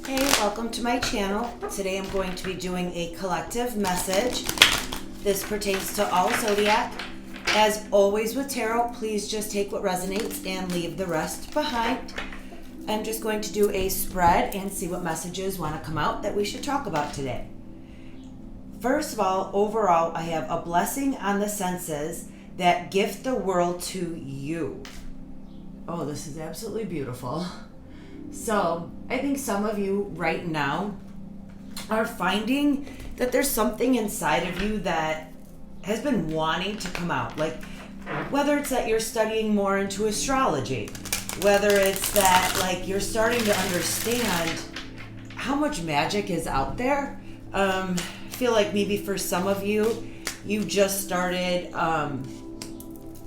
Hey, welcome to my channel. Today I'm going to be doing a collective message. This pertains to all zodiac. As always with tarot, please just take what resonates and leave the rest behind. I'm just going to do a spread and see what messages want to come out that we should talk about today. First of all, overall, I have a blessing on the senses that gift the world to you. Oh, this is absolutely beautiful. So, I think some of you right now are finding that there's something inside of you that has been wanting to come out. Like, whether it's that you're studying more into astrology, whether it's that, like, you're starting to understand how much magic is out there. I feel like maybe for some of you, you just started,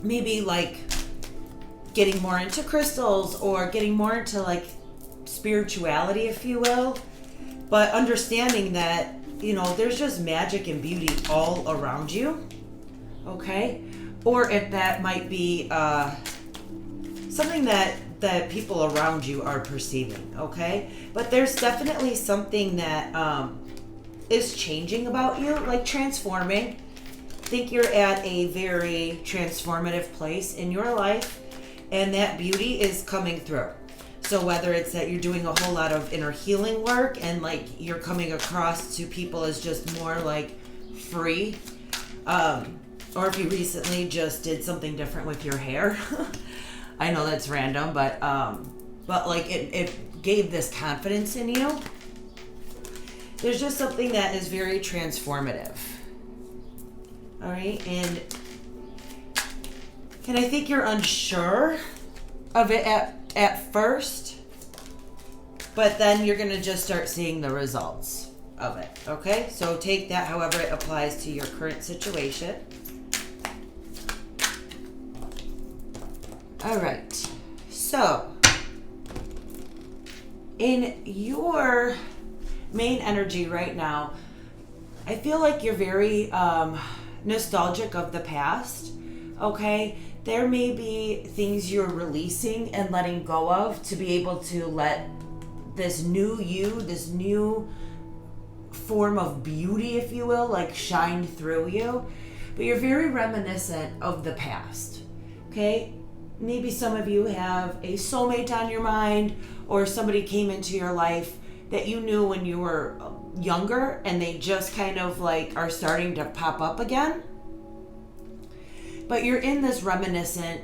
maybe, like, getting more into crystals or getting more into, like, spirituality, if you will, but understanding that, you know, there's just magic and beauty all around you, okay? Or if that might be something that people around you are perceiving, okay? But there's definitely something that is changing about you, like transforming. I think you're at a very transformative place in your life, and that beauty is coming through. So whether it's that you're doing a whole lot of inner healing work and like you're coming across to people as just more like free, or if you recently just did something different with your hair. I know that's random, but like it gave this confidence in you. There's just something that is very transformative. All right, and I think you're unsure of it at first, but then you're going to just start seeing the results of it, okay? So take that however it applies to your current situation. All right, so in your main energy right now, I feel like you're very nostalgic of the past, okay? There may be things you're releasing and letting go of to be able to let this new you, this new form of beauty, if you will, like shine through you. But you're very reminiscent of the past, okay? Maybe some of you have a soulmate on your mind, or somebody came into your life that you knew when you were younger and they just kind of like are starting to pop up again. But you're in this reminiscent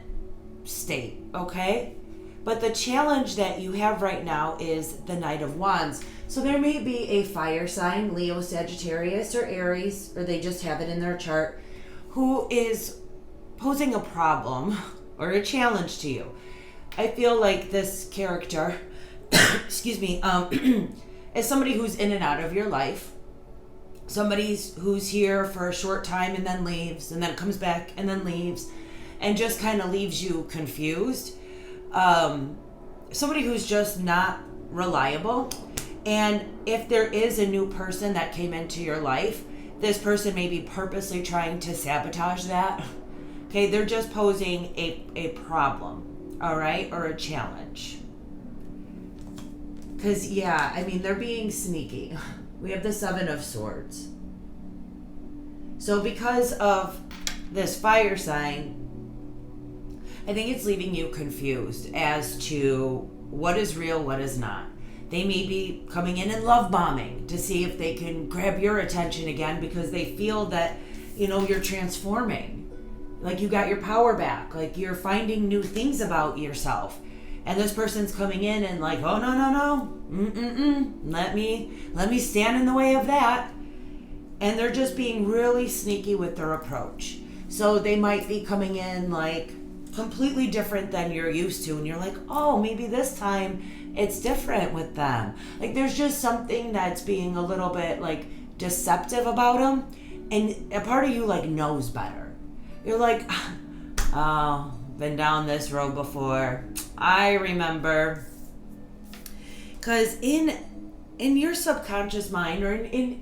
state, okay? But the challenge that you have right now is the Knight of Wands. So there may be a fire sign, Leo, Sagittarius, or Aries, or they just have it in their chart, who is posing a problem or a challenge to you. I feel like this character, excuse me, is somebody who's in and out of your life. Somebody who's here for a short time and then leaves, and then comes back and then leaves, and just kind of leaves you confused. Somebody who's just not reliable. And if there is a new person that came into your life, this person may be purposely trying to sabotage that. Okay, they're just posing a problem, all right, or a challenge. Because, yeah, I mean, they're being sneaky. We have the Seven of Swords. So because of this fire sign, I think it's leaving you confused as to what is real, what is not. They may be coming in and love bombing to see if they can grab your attention again because they feel that, you know, you're transforming. Like you got your power back. Like you're finding new things about yourself. And this person's coming in and like, oh, no. Let me stand in the way of that. And they're just being really sneaky with their approach. So they might be coming in like completely different than you're used to. And you're like, oh, maybe this time it's different with them. Like there's just something that's being a little bit like deceptive about them. And a part of you like knows better. You're like, oh, been down this road before. I remember. Because in your subconscious mind, or in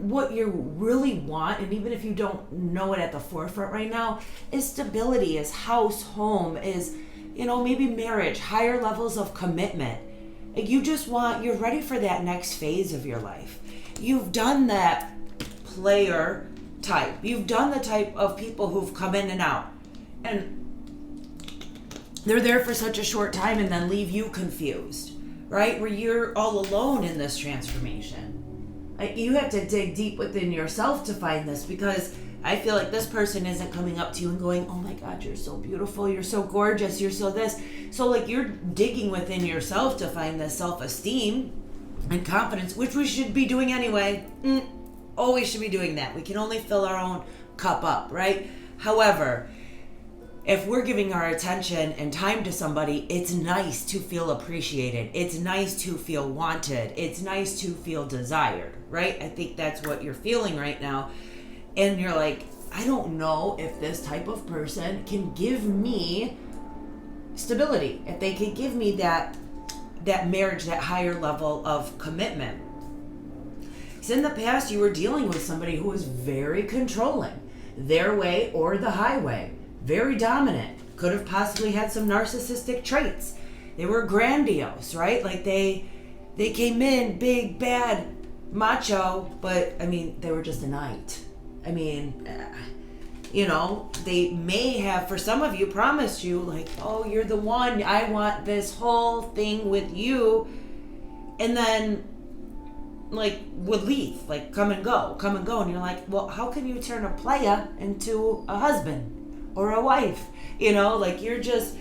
what you really want, and even if you don't know it at the forefront right now, is stability, is house, home, is, you know, maybe marriage, higher levels of commitment. Like you're ready for that next phase of your life. You've done that player type. You've done the type of people who've come in and out. And they're there for such a short time and then leave you confused, right? Where you're all alone in this transformation. Like, you have to dig deep within yourself to find this, because I feel like this person isn't coming up to you and going, oh my God, you're so beautiful, you're so gorgeous, you're so this. So like you're digging within yourself to find this self-esteem and confidence, which we should be doing anyway. Always should be doing that. We can only fill our own cup up, right? However, if we're giving our attention and time to somebody, it's nice to feel appreciated. It's nice to feel wanted. It's nice to feel desired, right? I think that's what you're feeling right now. And you're like, I don't know if this type of person can give me stability, if they can give me that marriage, that higher level of commitment. Because in the past, you were dealing with somebody who was very controlling, their way or the highway. Very dominant, could have possibly had some narcissistic traits. They were grandiose, right? Like they came in big, bad, macho, but I mean, they were just a knight. I mean, they may have, for some of you, promised you like, oh, you're the one, I want this whole thing with you. And then like would leave, like come and go. And you're like, well, how can you turn a playa into a husband? Or a wife, like you're just,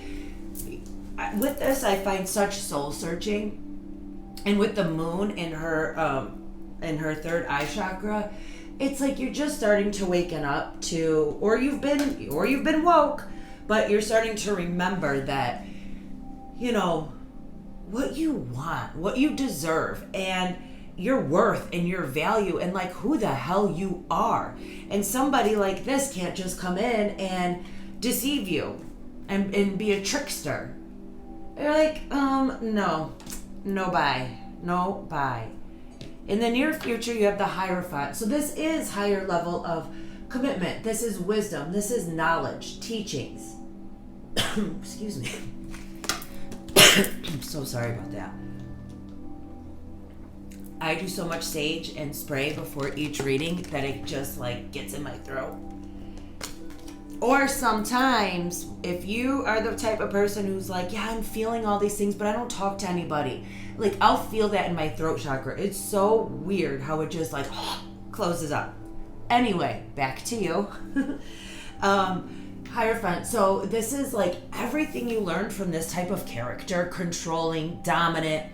with this I find such soul searching. And with the moon in her third eye chakra, it's like you're just starting to waken up to, or you've been woke, but you're starting to remember that, what you want, what you deserve, and your worth and your value, and like who the hell you are. And somebody like this can't just come in and deceive you and be a trickster. You're like, no bye. In the near future, you have the Hierophant. So this is higher level of commitment. This is wisdom. This is knowledge, teachings. Excuse me. I'm so sorry about that. I do so much sage and spray before each reading that it just like gets in my throat. Or sometimes, if you are the type of person who's like, yeah, I'm feeling all these things, but I don't talk to anybody. Like, I'll feel that in my throat chakra. It's so weird how it just like closes up. Anyway, back to you. Hierophant. So this is like everything you learned from this type of character, controlling, dominant,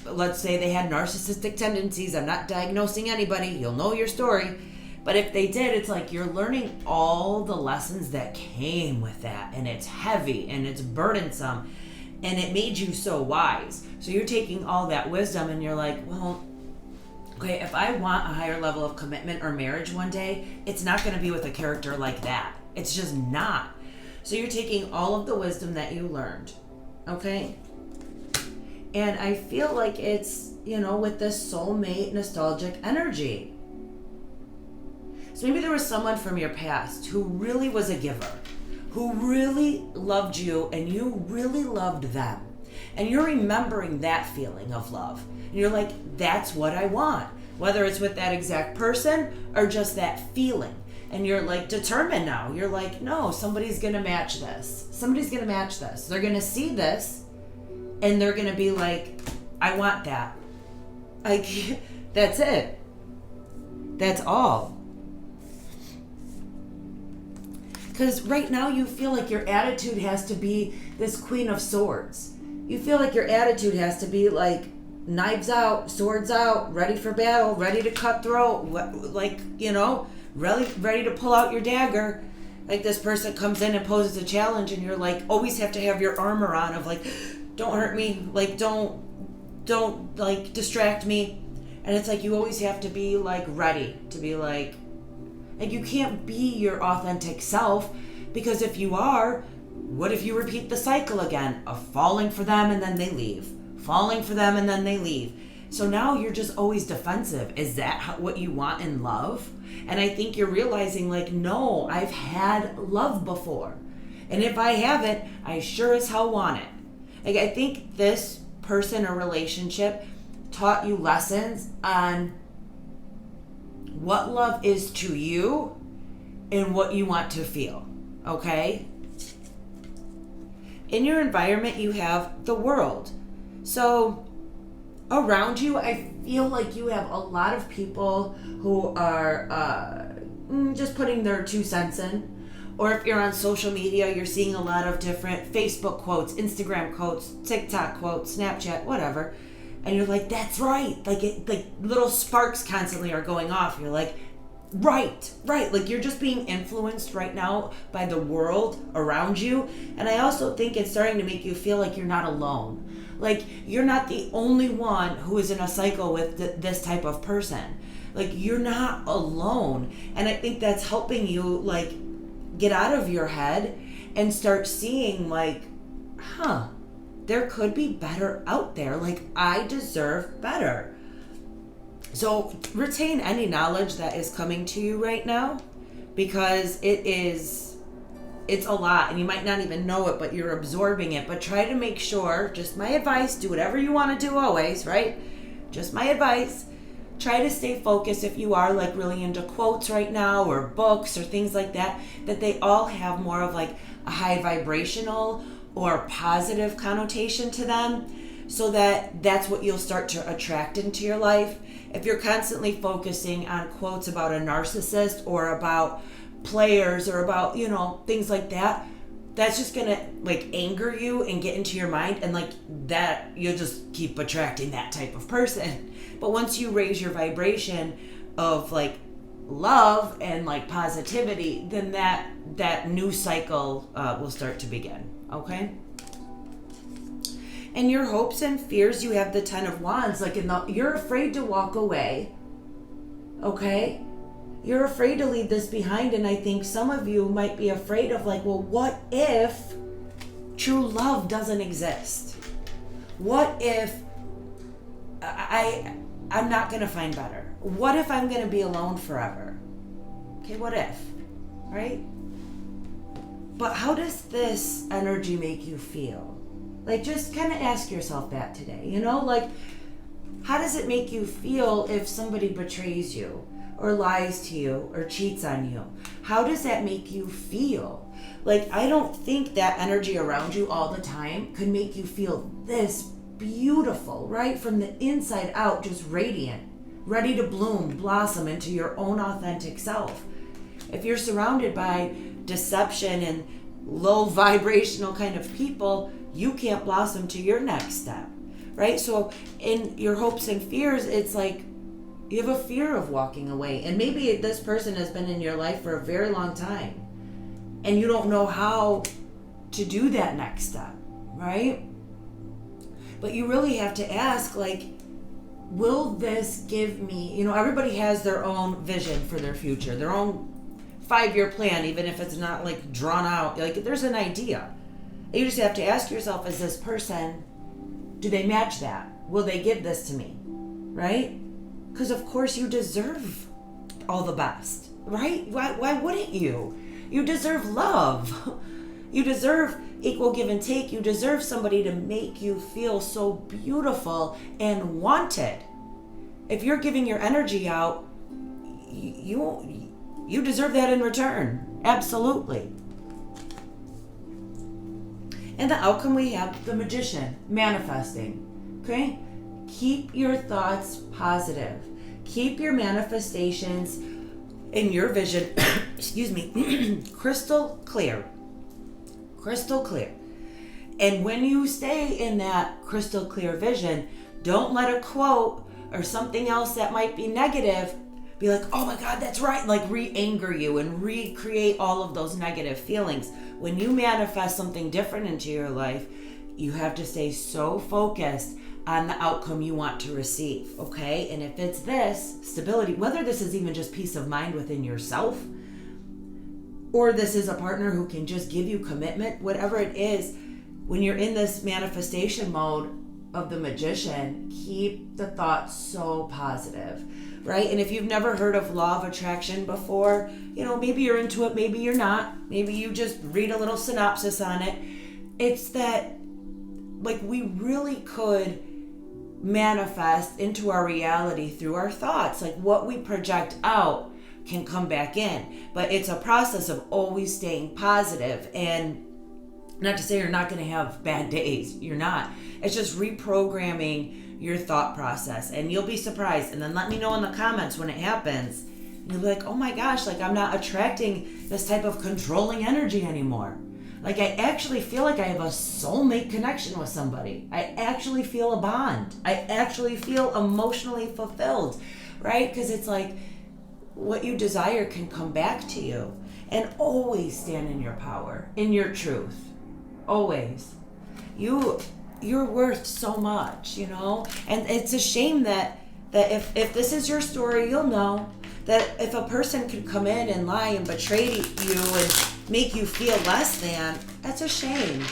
let's say they had narcissistic tendencies. I'm not diagnosing anybody. You'll know your story. But if they did, it's like you're learning all the lessons that came with that. And it's heavy and it's burdensome. And it made you so wise. So you're taking all that wisdom and you're like, well, okay, if I want a higher level of commitment or marriage one day, it's not going to be with a character like that. It's just not. So you're taking all of the wisdom that you learned. Okay? And I feel like it's, with this soulmate nostalgic energy. So maybe there was someone from your past who really was a giver, who really loved you and you really loved them. And you're remembering that feeling of love. And you're like, that's what I want. Whether it's with that exact person or just that feeling. And you're like determined now. You're like, no, somebody's going to match this. Somebody's going to match this. They're going to see this. And they're going to be like, I want that. Like, that's it. That's all. Because right now you feel like your attitude has to be this Queen of Swords. You feel like your attitude has to be like knives out, swords out, ready for battle, ready to cut throat, like, ready to pull out your dagger. Like this person comes in and poses a challenge and you're like, always have to have your armor on of like, don't hurt me, like don't like distract me. And it's like you always have to be like ready to be like you can't be your authentic self, because if you are, what if you repeat the cycle again of falling for them and then they leave, falling for them and then they leave? So now you're just always defensive. Is that what you want in love? And I think you're realizing like, no, I've had love before. And if I haven't, I sure as hell want it. Like, I think this person or relationship taught you lessons on what love is to you and what you want to feel, okay? In your environment, you have the world. So around you, I feel like you have a lot of people who are just putting their 2 cents in. Or if you're on social media, you're seeing a lot of different Facebook quotes, Instagram quotes, TikTok quotes, Snapchat, whatever. And you're like, that's right. Like little sparks constantly are going off. You're like, right. Like you're just being influenced right now by the world around you. And I also think it's starting to make you feel like you're not alone. Like you're not the only one who is in a cycle with this type of person. Like you're not alone. And I think that's helping you like get out of your head and start seeing like, there could be better out there. Like I deserve better. So retain any knowledge that is coming to you right now, because it's a lot and you might not even know it, but you're absorbing it. But try to make sure, just my advice, do whatever you want to do always, right? Just my advice. Try to stay focused if you are like really into quotes right now or books or things like that they all have more of like a high vibrational or positive connotation to them, so that's what you'll start to attract into your life. If you're constantly focusing on quotes about a narcissist or about players or about, things like that, that's just gonna like anger you and get into your mind, and like that you'll just keep attracting that type of person. But once you raise your vibration of like love and like positivity, then that new cycle will start to begin. Okay. And your hopes and fears, you have the 10 of Wands. Like you're afraid to walk away. Okay. You're afraid to leave this behind, and I think some of you might be afraid of like, well, what if true love doesn't exist? What if I'm not going to find better? What if I'm going to be alone forever? Okay, what if? Right? But how does this energy make you feel? Like, just kind of ask yourself that today, like, how does it make you feel if somebody betrays you or lies to you or cheats on you? How does that make you feel? Like, I don't think that energy around you all the time could make you feel this beautiful, right? From the inside out, just radiant, ready to bloom, blossom into your own authentic self. If you're surrounded by deception and low vibrational kind of people, you can't blossom to your next step, right? So in your hopes and fears, it's like you have a fear of walking away. And maybe this person has been in your life for a very long time and you don't know how to do that next step, right? But you really have to ask, like, will this give me, everybody has their own vision for their future, their own 5-year plan, even if it's not like drawn out. Like, there's an idea. You just have to ask yourself, is this person, do they match that? Will they give this to me? Right? Because of course you deserve all the best, right? Why wouldn't you? You deserve love. You deserve equal give and take. You deserve somebody to make you feel so beautiful and wanted. If you're giving your energy out, you deserve that in return. Absolutely. And the outcome, we have the Magician, manifesting. Okay? Keep your thoughts positive. Keep your manifestations in your vision, crystal clear. Crystal clear. And when you stay in that crystal clear vision, don't let a quote or something else that might be negative be like, oh my God, that's right, like re-anger you and recreate all of those negative feelings. When you manifest something different into your life, you have to stay so focused on the outcome you want to receive, okay? And if it's this, stability, whether this is even just peace of mind within yourself, or this is a partner who can just give you commitment, whatever it is, when you're in this manifestation mode of the Magician, keep the thoughts so positive, right? And if you've never heard of law of attraction before, maybe you're into it, maybe you're not. Maybe you just read a little synopsis on it. It's that like we really could manifest into our reality through our thoughts. Like what we project out can come back in, but it's a process of always staying positive. And not to say you're not going to have bad days, you're not. It's just reprogramming your thought process, and you'll be surprised. And then let me know in the comments when it happens. And you'll be like, oh my gosh, like I'm not attracting this type of controlling energy anymore. Like I actually feel like I have a soulmate connection with somebody. I actually feel a bond. I actually feel emotionally fulfilled, right? Because it's like what you desire can come back to you. And always stand in your power, in your truth. Always. You're worth so much, you know? And it's a shame that if this is your story, you'll know that if a person could come in and lie and betray you and make you feel less than, that's a shame.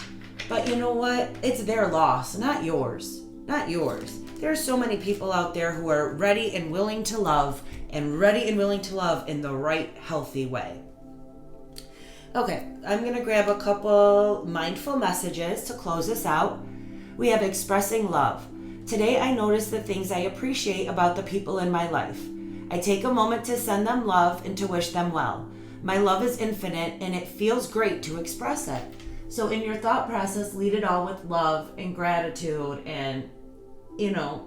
But you know what? It's their loss, not yours. Not yours. There are so many people out there who are ready and willing to love, and ready and willing to love in the right, healthy way. Okay, I'm going to grab a couple mindful messages to close this out. We have expressing love. Today I notice the things I appreciate about the people in my life. I take a moment to send them love and to wish them well. My love is infinite and it feels great to express it. So in your thought process, lead it all with love and gratitude and, you know,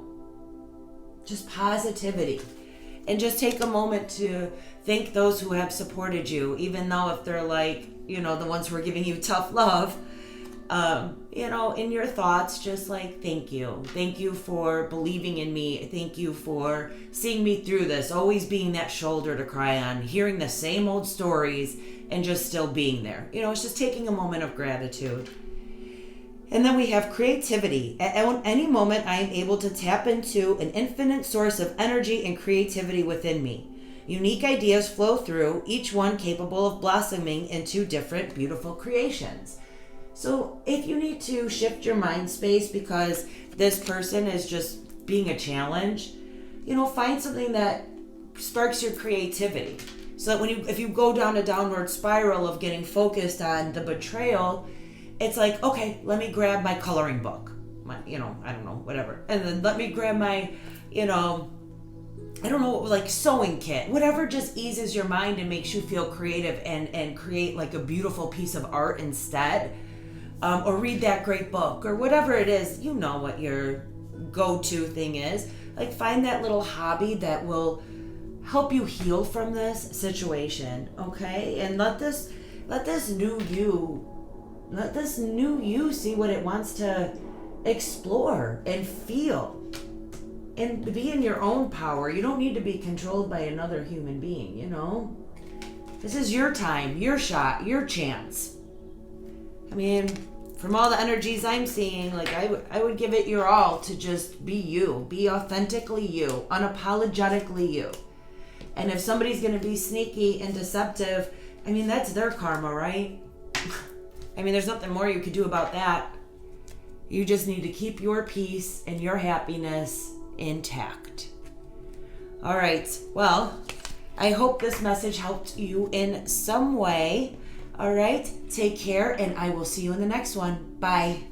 just positivity. And just take a moment to thank those who have supported you, even though if they're like, you know, the ones who are giving you tough love, you know, in your thoughts, just like, thank you. Thank you for believing in me. Thank you for seeing me through this, always being that shoulder to cry on, hearing the same old stories and just still being there. You know, it's just taking a moment of gratitude. And then we have creativity. At any moment, I am able to tap into an infinite source of energy and creativity within me. Unique ideas flow through, each one capable of blossoming into different, beautiful creations. So if you need to shift your mind space because this person is just being a challenge, you know, find something that sparks your creativity. So that if you go down a downward spiral of getting focused on the betrayal, it's like, okay, let me grab my coloring book, I don't know, whatever. And then let me grab my, like sewing kit, whatever just eases your mind and makes you feel creative and create like a beautiful piece of art instead. Or read that great book or whatever it is, you know what your go-to thing is. Like find that little hobby that will help you heal from this situation, okay? And let this new you see what it wants to explore and feel and be in your own power. You don't need to be controlled by another human being, you know? This is your time, your shot, your chance. I mean, from all the energies I'm seeing, like I would give it your all to just be you, be authentically you, unapologetically you. And if somebody's going to be sneaky and deceptive, I mean, that's their karma, right? I mean, there's nothing more you could do about that. You just need to keep your peace and your happiness intact. All right. Well, I hope this message helped you in some way. All right. Take care, and I will see you in the next one. Bye.